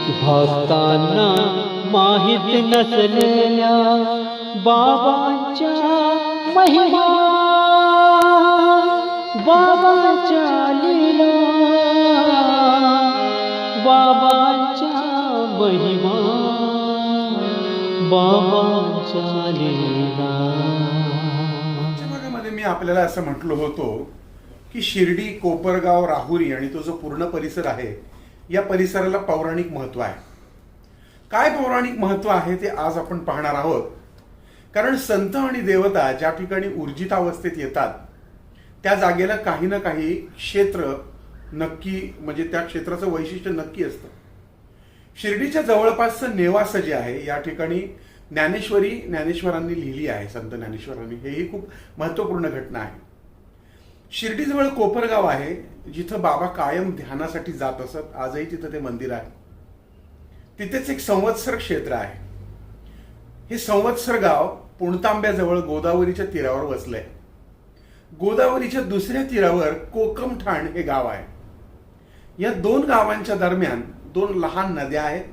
भक्तांना माहित नसलेल्या बाबांच्या महिमा, बाबांच्या लीला, बाबांच्या महिमा, बाबांच्या लीला. मागच्या भागामध्ये मी आपल्याला असं म्हटलो होतो की शिर्डी, कोपरगाव, राहुरी आणि तो जो पूर्ण परिसर आहे या परिसराला पौराणिक महत्व आहे. काय पौराणिक महत्व आहे ते आज आपण पाहणार आहोत. कारण संत आणि देवता ज्या ठिकाणी ऊर्जितावस्थेत येतात त्या जागेला काही ना काही क्षेत्र नक्की, म्हणजे त्या क्षेत्राचं वैशिष्ट्य नक्की असतं. शिर्डीच्या जवळपासचं नेवासं जे आहे या ठिकाणी ज्ञानेश्वरांनी लिहिली आहे, संत ज्ञानेश्वरांनी. हेही खूप महत्वपूर्ण घटना आहे. शिर्डीजवळ कोपरगाव आहे जिथं बाबा कायम ध्यानासाठी जात असत. आजही तिथं ते मंदिर आहे. तिथेच एक संवत्सर क्षेत्र आहे. हे संवत्सर गाव पुणतांब्याजवळ गोदावरीच्या तीरावर वसलंय. गोदावरीच्या दुसऱ्या तीरावर कोकमठाण हे गाव आहे. या दोन गावांच्या दरम्यान दोन लहान नद्या आहेत.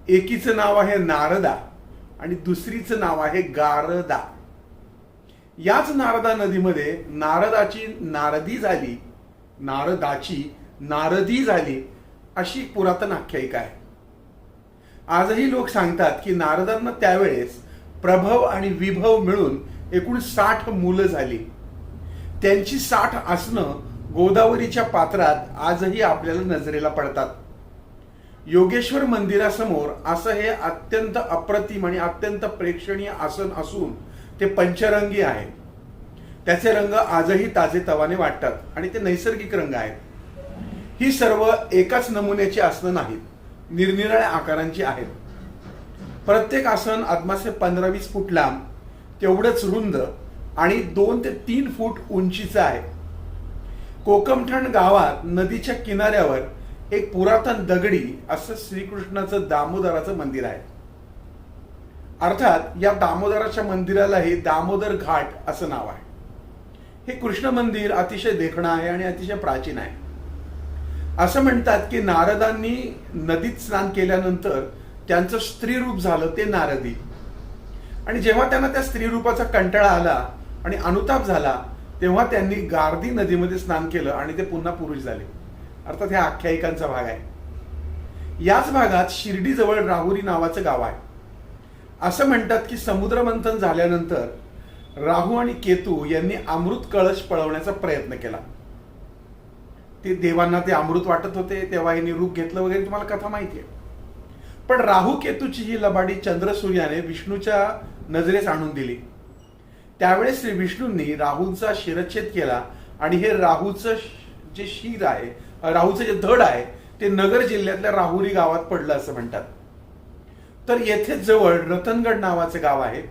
एकीचं नाव आहे नारदा आणि दुसरीचं नाव आहे गारदा. याच नारदा नदीमध्ये नारदाची नारदी झाली अशी पुरातन आख्यायिका आहे. आजही लोक सांगतात की नारदांना त्यावेळेस प्रभव आणि विभव मिळून एकूण 60 मुलं झाली. त्यांची 60 आसनं गोदावरीच्या पात्रात आजही आपल्याला नजरेला पडतात. योगेश्वर मंदिरासमोर असं हे अत्यंत अप्रतिम आणि अत्यंत प्रेक्षणीय आसन असून ते पंचरंगी आहे. त्याचे रंग आजही ताजेतवाने वाटतात आणि ते नैसर्गिक रंग आहेत. ही सर्व एकाच नमुन्याची आसनं नाहीत, निरनिराळ्या आकारांची आहेत. प्रत्येक आसन अदमासे 15-20 फूट लांब, तेवढंच रुंद आणि 2 ते 3 फूट उंचीचं आहे. कोकमठाण गावात नदीच्या किनाऱ्यावर एक पुरातन दगडी असं श्रीकृष्णाचं दामोदराचं मंदिर आहे. अर्थात या दामोदराच्या मंदिरालाही दामोदर घाट असं नाव आहे. हे कृष्ण मंदिर अतिशय देखणं आहे आणि अतिशय प्राचीन आहे. असं म्हणतात की नारदांनी नदीत स्नान केल्यानंतर त्यांचं स्त्री रूप झालं ते नारदी, आणि जेव्हा त्यांना त्या स्त्री रूपाचा कंटाळा आला आणि अनुताप झाला तेव्हा त्यांनी गारदी नदीमध्ये स्नान केलं आणि ते पुन्हा पुरुष झाले. अर्थात ह्या आख्यायिकांचा भाग आहे. याच भागात शिर्डीजवळ राहुरी नावाचं गाव आहे. असं म्हणतात की समुद्रमंथन झाल्यानंतर राहू आणि केतू यांनी अमृत कळश पळवण्याचा प्रयत्न केला. ते देवांना ते अमृत वाटत होते तेव्हा यांनी रूप घेतलं वगैरे, तुम्हाला कथा माहिती आहे. पण राहू केतूची ही लबाडी चंद्रसूर्याने विष्णूच्या नजरेस आणून दिली. त्यावेळेस श्री विष्णूंनी राहूंचा शिरच्छेद केला आणि हे राहूचं जे शीर आहे, राहूचं जे धड आहे ते नगर जिल्ह्यातल्या राहुरी गावात पडलं असं म्हणतात. तर येथे जवळ रतनगड नावाचं गाव आहे.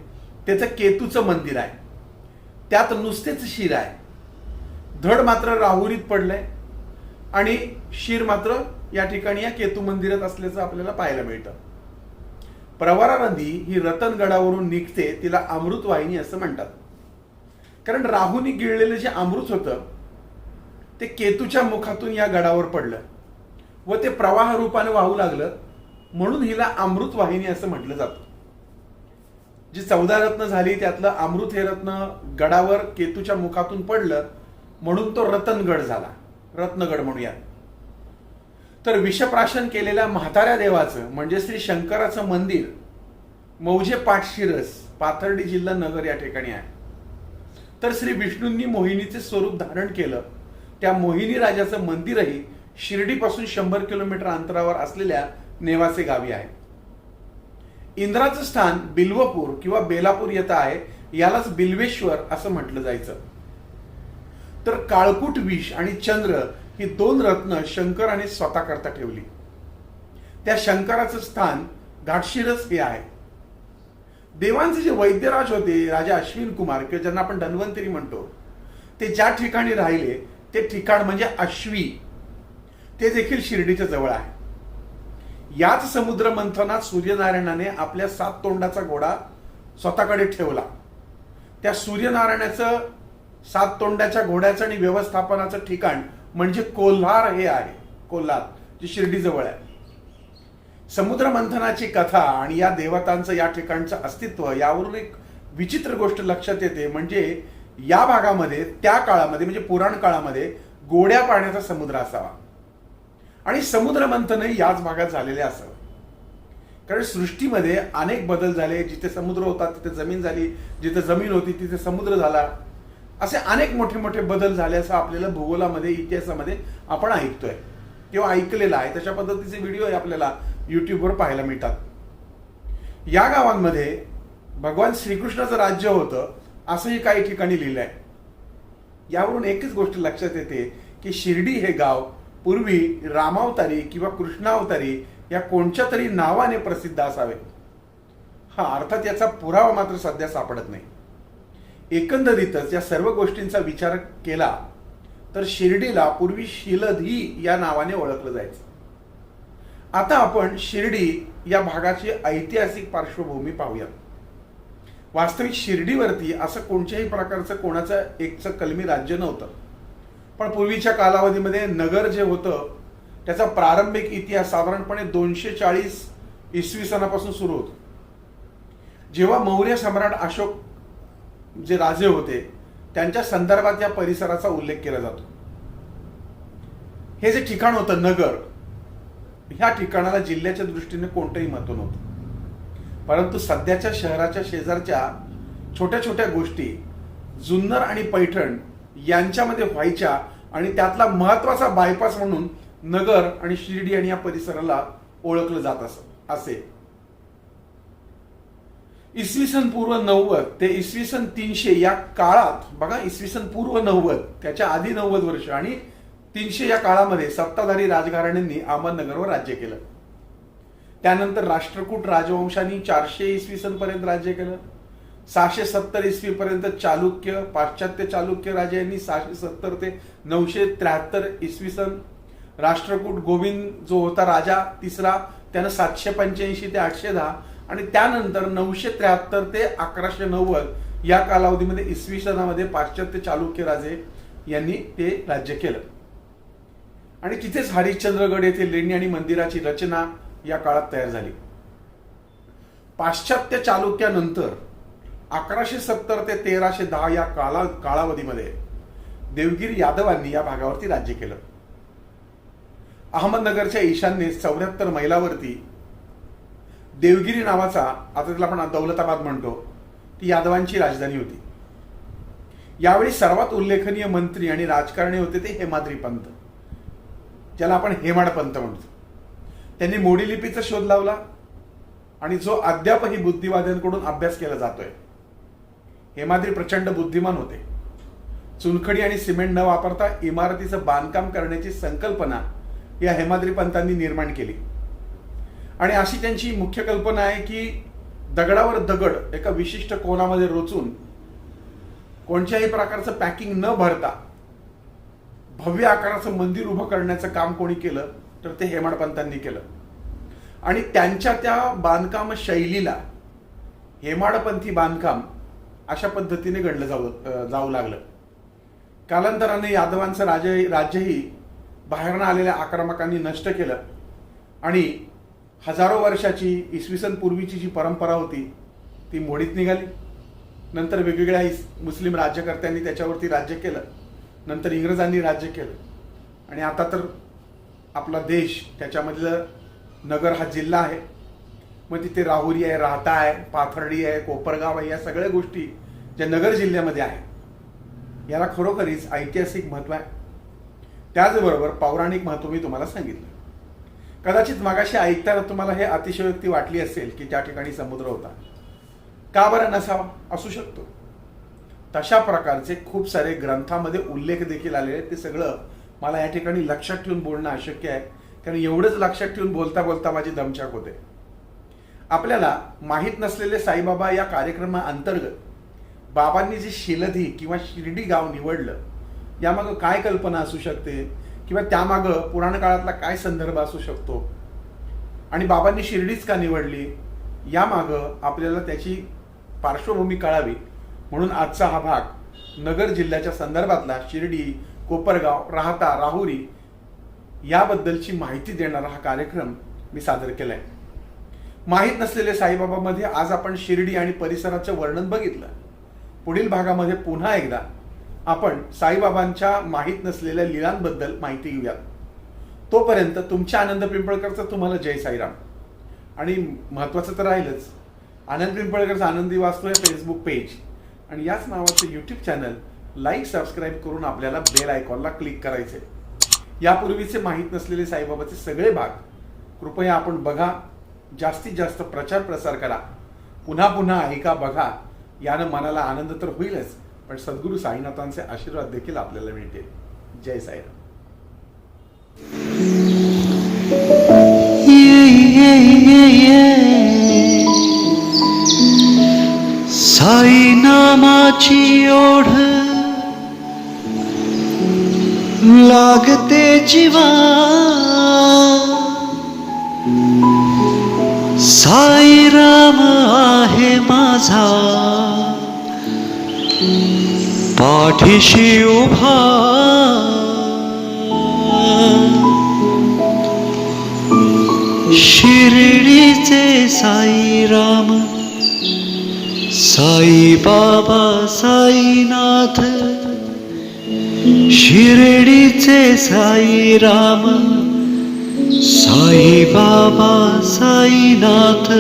त्याचं केतूचं मंदिर आहे. त्यात नुसतेच शिर आहे. धड मात्र राहुरीत पडलंय आणि शिर मात्र या ठिकाणी या केतू मंदिरात असल्याचं आपल्याला पाहायला मिळतं. प्रवरा नदी ही रतनगडावरून निघते, तिला अमृतवाहिनी असं म्हणतात. कारण राहूनी गिळलेलं जे अमृत होतं ते केतूच्या मुखातून या गडावर पडलं व ते प्रवाह रूपाने वाहू लागलं, म्हणून हिला अमृतवाहिनी असं म्हटलं जातं. जी 14 रत्न झाली त्यातलं अमृत हे रत्न गडावर केतूच्या मुखातून पडलं म्हणून तो रतनगड झाला. रत्नगड म्हणूया. तर विषप्राशन केलेल्या म्हाताऱ्या देवाचं म्हणजे श्री शंकराचं मंदिर मौजे पाठशिरस, पाथर्डी जिल्हा नगर या ठिकाणी आहे. तर श्री विष्णूंनी मोहिनीचे स्वरूप धारण केलं त्या मोहिनी राजाचं मंदिरही शिर्डीपासून 100 किलोमीटर अंतरावर असलेल्या नेवासे गावी आहे. इंद्राचं स्थान बिल्वपूर किंवा बेलापूर येतं आहे. यालाच बिल्वेश्वर असं म्हटलं जायचं. तर काळकूट विष आणि चंद्र ही 2 रत्न शंकराने स्वतःकरता ठेवली. त्या शंकराचं स्थान घाटशिरस हे आहे. देवांचे जे वैद्यराज होते राजा अश्विन कुमार किंवा ज्यांना आपण धन्वंतरी म्हणतो, ते ज्या ठिकाणी राहिले ते ठिकाण म्हणजे अश्वी, ते देखील शिर्डीच्या जवळ आहे. याच समुद्र मंथनात सूर्यनारायणाने आपल्या 7 तोंडाचा घोडा स्वतःकडे ठेवला. त्या सूर्यनारायणाचं 7 तोंडाच्या घोड्याचं आणि व्यवस्थापनाचं ठिकाण म्हणजे कोल्हार हे आहे. कोल्हार जे शिर्डी जवळ आहे. समुद्र मंथनाची कथा आणि या देवतांचं या ठिकाणचं अस्तित्व यावरून एक विचित्र गोष्ट लक्षात येते, म्हणजे या भागामध्ये त्या काळामध्ये म्हणजे पुराण काळामध्ये गोड्या पाण्याचा समुद्र असावा आणि समुद्र मंथनही याच भागात झालेले असावं. कारण सृष्टीमध्ये अनेक बदल झाले. जिथे समुद्र होता तिथे जमीन झाली, जिथे जमीन होती तिथे समुद्र झाला. असे अनेक मोठे मोठे बदल झाले असं आपल्याला भूगोलामध्ये इतिहासामध्ये आपण ऐकतोय किंवा ऐकलेलं आहे. तशा पद्धतीचे व्हिडिओ आपल्याला युट्यूबवर पाहायला मिळतात. या गावांमध्ये भगवान श्रीकृष्णाचं राज्य होतं असंही काही ठिकाणी लिहिलं आहे. यावरून एकच गोष्ट लक्षात येते की शिर्डी हे गाव पूर्वी रामावतारी किंवा कृष्णावतारी या कोणत्या तरी नावाने प्रसिद्ध असावे. हा, अर्थात याचा पुरावा मात्र सध्या सापडत नाही. एकंदरीतच या सर्व गोष्टींचा विचार केला तर शिर्डीला पूर्वी शिलधी या नावाने ओळखलं जायचं. आता आपण शिर्डी या भागाची ऐतिहासिक पार्श्वभूमी पाहूया. वास्तविक शिर्डीवरती असं कोणत्याही प्रकारचं कोणाचं एकचं कलमी राज्य नव्हतं. पण पूर्वीच्या कालावधीमध्ये नगर जे होतं त्याचा प्रारंभिक इतिहास साधारणपणे 240 इसवी सनापासून सुरू होतो. जेव्हा मौर्य सम्राट अशोक जे राजे होते त्यांच्या संदर्भात या परिसराचा उल्लेख केला जातो. हे जे ठिकाण होतं नगर, ह्या ठिकाणाला जिल्ह्याच्या दृष्टीने कोणतंही महत्व नव्हतं. परंतु सध्याच्या शहराच्या शेजारच्या छोट्या छोट्या गोष्टी जुन्नर आणि पैठण यांच्यामध्ये व्हायच्या आणि त्यातला महत्वाचा बायपास म्हणून नगर आणि शिर्डी आणि या परिसराला ओळखलं जात असे. इसवी सन पूर्व 90 ते इसवी सन 300 या काळात बघा, इसवी सन पूर्व 90 त्याच्या आधी 90 वर्ष आणि 300 या काळामध्ये सत्ताधारी राजघराण्यांनी अहमदनगरवर राज्य केलं. त्यानंतर राष्ट्रकूट राजवंशांनी 400 इसवी सन पर्यंत राज्य केलं. 670 इसवी पर्यंत चालुक्य, पाश्चात्य चालुक्य राजे यांनी 670 ते 973 इसवी सन. राष्ट्रकूट गोविंद जो होता राजा तिसरा, त्यानं 785 ते 810 आणि त्यानंतर 973 ते 1190 या कालावधीमध्ये इसवी सनामध्ये पाश्चात्य चालुक्य राजे यांनी ते राज्य केलं. आणि तिथेच हरिश्चंद्रगड येथे लेणी आणि मंदिराची रचना या काळात तयार झाली. पाश्चात्य चालुक्यानंतर 1170 ते 1310 या कालावधीमध्ये देवगिरी यादवांनी या भागावरती राज्य केलं. अहमदनगरच्या ईशान्येत 74 मैलावरती देवगिरी नावाचा, आता त्याला आपण दौलताबाद म्हणतो, ती यादवांची राजधानी होती. यावेळी सर्वात उल्लेखनीय मंत्री आणि राजकारणी होते ते हेमाद्री पंत, ज्याला आपण हेमाड पंत म्हणतो. त्यांनी मोडी लिपीचा शोध लावला आणि जो अद्यापही बुद्धिवाद्यांकडून अभ्यास केला जातोय. हेमाद्री प्रचंड बुद्धिमान होते. चुनखडी आणि सिमेंट न वापरता इमारतीचं बांधकाम करण्याची संकल्पना या हेमाद्री पंतांनी निर्माण केली. आणि अशी त्यांची मुख्य कल्पना आहे की दगडावर दगड एका विशिष्ट कोनामध्ये रोचून कोणत्याही प्रकारचं पॅकिंग न भरता भव्य आकाराचं मंदिर उभं करण्याचं काम कोणी केलं तर ते हेमाड पंतांनी केलं. आणि त्यांच्या त्या बांधकाम शैलीला हेमाडपंथी बांधकाम अशा पद्धतीने गणलं जाऊ लागलं. कालांतराने यादवांचं राज्यही बाहेरनं आलेल्या आक्रमकांनी नष्ट केलं आणि हजारो वर्षाची इसवी सन पूर्वीची जी परंपरा होती ती मोडीत निघाली. नंतर वेगवेगळ्या मुस्लिम राज्यकर्त्यांनी त्याच्यावरती राज्य केलं. नंतर इंग्रजांनी राज्य केलं आणि आता तर आपला देश, त्याच्यामधलं नगर हा जिल्हा आहे. मग तिथे राहुरी आहे, राहता आहे, पाथर्डी आहे, कोपरगाव आहे, या सगळ्या गोष्टी ज्या नगर जिल्ह्यामध्ये आहेत याला खरोखरीच ऐतिहासिक महत्व आहे. त्याचबरोबर पौराणिक महत्व मी तुम्हाला सांगितलं. कदाचित मागाशी ऐकताना तुम्हाला हे अतिशयोक्ती वाटली असेल की त्या ठिकाणी समुद्र होता. का बरं नसावा? असू शकतो. तशा प्रकारचे खूप सारे ग्रंथामध्ये उल्लेख देखील आलेले आहेत. ते सगळं मला या ठिकाणी लक्षात ठेवून बोलणं अशक्य आहे, कारण एवढंच लक्षात ठेवून बोलता बोलता माझी दमछाक होते. आपल्याला माहीत नसलेले साईबाबा या कार्यक्रमाअंतर्गत बाबांनी जे शिलधी किंवा शिर्डी गाव निवडलं यामागं काय कल्पना असू शकते किंवा त्यामागं पुराण काळातला काय संदर्भ असू शकतो आणि बाबांनी शिर्डीच का निवडली यामागं आपल्याला त्याची पार्श्वभूमी कळावी म्हणून आजचा हा भाग नगर जिल्ह्याच्या संदर्भातला शिर्डी, कोपरगाव, राहता, राहुरी याबद्दलची माहिती देणारा हा कार्यक्रम मी सादर केलाय. माहीत नसलेले साईबाबामध्ये आज आपण शिर्डी आणि परिसराचं वर्णन बघितलं. पुढील भागामध्ये पुन्हा एकदा आपण साईबाबांच्या माहीत नसलेल्या लीलांबद्दल माहिती घेऊयात. तोपर्यंत तुमच्या आनंद पिंपळकरचा तुम्हाला जय साईराम. आणि महत्त्वाचं तर राहीलच, आनंद पिंपळकरचा आनंदी वास्तू हे फेसबुक पेज आणि याच नावाचं यूट्यूब चॅनल लाईक सबस्क्राईब करून आपल्याला बेल आयकॉनला क्लिक करायचे. यापूर्वीचे माहीत नसलेले साईबाबाचे सगळे भाग कृपया आपण बघा, जास्तीत जास्त प्रचार प्रसार करा, पुन्हा पुन्हा ऐका, बघा. यानं मनाला आनंद तर होईलच, पण सद्गुरू साईनाथांचे आशीर्वाद देखील आपल्याला मिळतील. जय साईराम. साई नामाची ओढ लागते जीवा, साई राम आहे माझा पाठीशी उभा. शिर्डीचे साई राम, साई बाबा साईनाथ, शिर्डीचे साई राम, साई बाबा साईनाथ.